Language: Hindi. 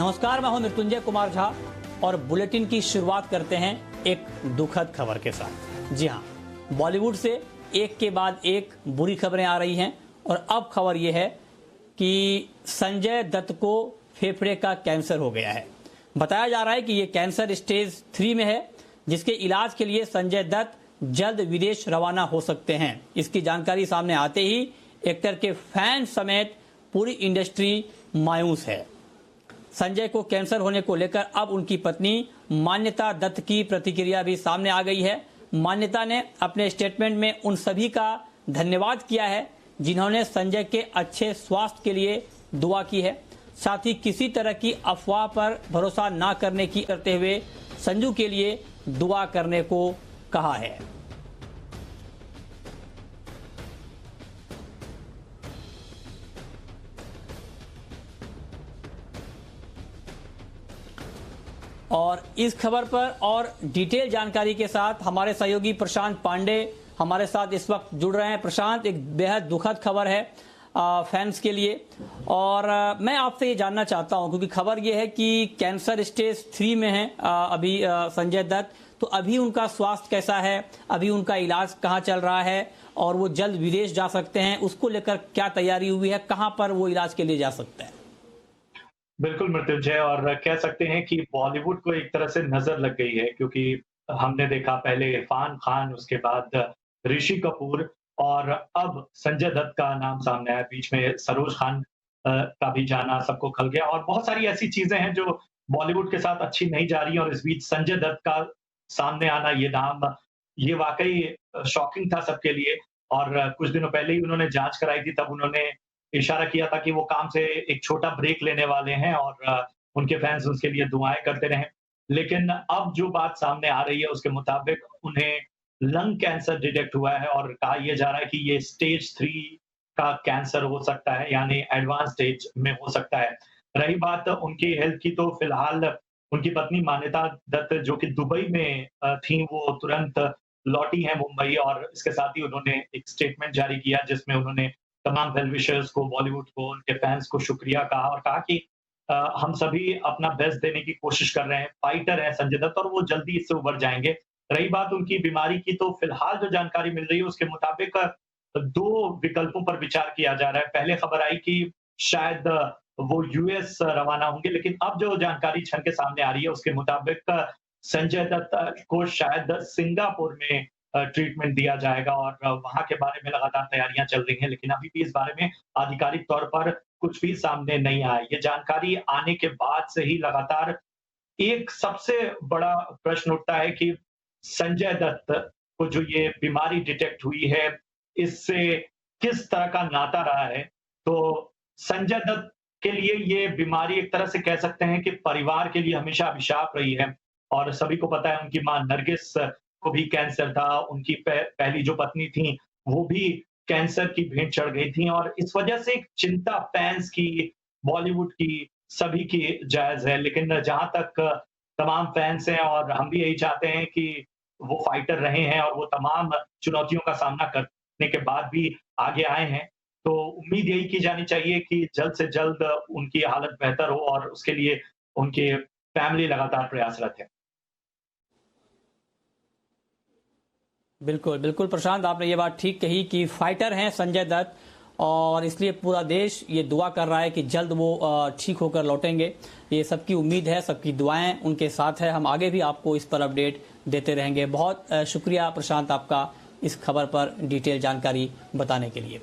नमस्कार, मैं हूं मृत्युंजय कुमार झा और बुलेटिन की शुरुआत करते हैं एक दुखद खबर के साथ। जी हां, बॉलीवुड से एक के बाद एक बुरी खबरें आ रही हैं और अब खबर यह है कि संजय दत्त को फेफड़े का कैंसर हो गया है। बताया जा रहा है कि यह कैंसर स्टेज 3 में है, जिसके इलाज के लिए संजय दत्त जल्द विदेश रवाना हो सकते हैं। इसकी जानकारी सामने आते ही एक्टर के फैन समेत पूरी इंडस्ट्री मायूस है। संजय को कैंसर होने को लेकर अब उनकी पत्नी मान्यता दत्त की प्रतिक्रिया भी सामने आ गई है। मान्यता ने अपने स्टेटमेंट में उन सभी का धन्यवाद किया है जिन्होंने संजय के अच्छे स्वास्थ्य के लिए दुआ की है। साथ ही किसी तरह की अफवाह पर भरोसा न करते हुए संजू के लिए दुआ करने को कहा है। और इस खबर पर और डिटेल जानकारी के साथ हमारे सहयोगी प्रशांत पांडे हमारे साथ इस वक्त जुड़ रहे हैं। प्रशांत, एक बेहद दुखद खबर है फैंस के लिए और मैं आपसे ये जानना चाहता हूं क्योंकि खबर ये है कि कैंसर स्टेज 3 में है अभी संजय दत्त, तो अभी उनका स्वास्थ्य कैसा है, अभी उनका इलाज कहाँ चल रहा है और वो जल्द विदेश जा सकते हैं, उसको लेकर क्या तैयारी हुई है, कहाँ पर वो इलाज के लिए जा सकते हैं? बिल्कुल मृत्युंजय, और कह सकते हैं कि बॉलीवुड को एक तरह से नजर लग गई है क्योंकि हमने देखा पहले इरफान खान, उसके बाद ऋषि कपूर और अब संजय दत्त का नाम सामने आया। बीच में सरोज खान का भी जाना सबको खल गया और बहुत सारी ऐसी चीजें हैं जो बॉलीवुड के साथ अच्छी नहीं जा रही है और इस बीच संजय दत्त का सामने आना, ये नाम, ये वाकई शॉकिंग था सबके लिए। और कुछ दिनों पहले ही उन्होंने जांच कराई थी, तब उन्होंने इशारा किया था कि वो काम से एक छोटा ब्रेक लेने वाले हैं और उनके फैंस उसके लिए दुआएं करते रहें। लेकिन अब जो बात सामने आ रही है उसके मुताबिक उन्हें लंग कैंसर डिटेक्ट हुआ है और कहा यह जा रहा है कि ये स्टेज 3 का कैंसर हो सकता है, यानी एडवांस स्टेज में हो सकता है। रही बात उनकी हेल्थ की, तो फिलहाल उनकी पत्नी मान्यता दत्त जो कि दुबई में थी, वो तुरंत लौटी हैं मुंबई और इसके साथ ही उन्होंने एक स्टेटमेंट जारी किया जिसमें उन्होंने तमाम वेल विशर्स को, बॉलीवुड को, उनके फैंस को शुक्रिया कहा और कहा कि हम सभी अपना बेस्ट देने की कोशिश कर रहे हैं, फाइटर है संजय दत्त और वो जल्दी इससे उबर जाएंगे। रही बात उनकी बीमारी की, तो फिलहाल जो जानकारी मिल रही है उसके मुताबिक 2 विकल्पों पर विचार किया जा रहा है। पहले खबर आई कि शायद वो यूएस रवाना होंगे, लेकिन अब जो जानकारी छन के सामने आ रही है उसके मुताबिक संजय दत्त को शायद सिंगापुर में ट्रीटमेंट दिया जाएगा और वहाँ के बारे में लगातार तैयारियां चल रही हैं, लेकिन अभी भी इस बारे में आधिकारिक तौर पर कुछ भी सामने नहीं आया। ये जानकारी आने के बाद से ही लगातार एक सबसे बड़ा प्रश्न उठता है कि संजय दत्त को जो ये बीमारी डिटेक्ट हुई है, इससे किस तरह का नाता रहा है। तो संजय दत्त के लिए ये बीमारी एक तरह से कह सकते हैं कि परिवार के लिए हमेशा अभिशाप रही है और सभी को पता है उनकी मां नरगिस को भी कैंसर था, उनकी पहली जो पत्नी थी वो भी कैंसर की भेंट चढ़ गई थी और इस वजह से एक चिंता फैंस की, बॉलीवुड की, सभी की जायज है। लेकिन जहां तक तमाम फैंस हैं और हम भी यही चाहते हैं कि वो फाइटर रहे हैं और वो तमाम चुनौतियों का सामना करने के बाद भी आगे आए हैं, तो उम्मीद यही की जानी चाहिए कि जल्द से जल्द उनकी हालत बेहतर हो और उसके लिए उनके फैमिली लगातार प्रयासरत है। बिल्कुल बिल्कुल प्रशांत, आपने ये बात ठीक कही कि फाइटर हैं संजय दत्त और इसलिए पूरा देश ये दुआ कर रहा है कि जल्द वो ठीक होकर लौटेंगे। ये सबकी उम्मीद है, सबकी दुआएं उनके साथ है। हम आगे भी आपको इस पर अपडेट देते रहेंगे। बहुत शुक्रिया प्रशांत आपका इस खबर पर डिटेल जानकारी बताने के लिए।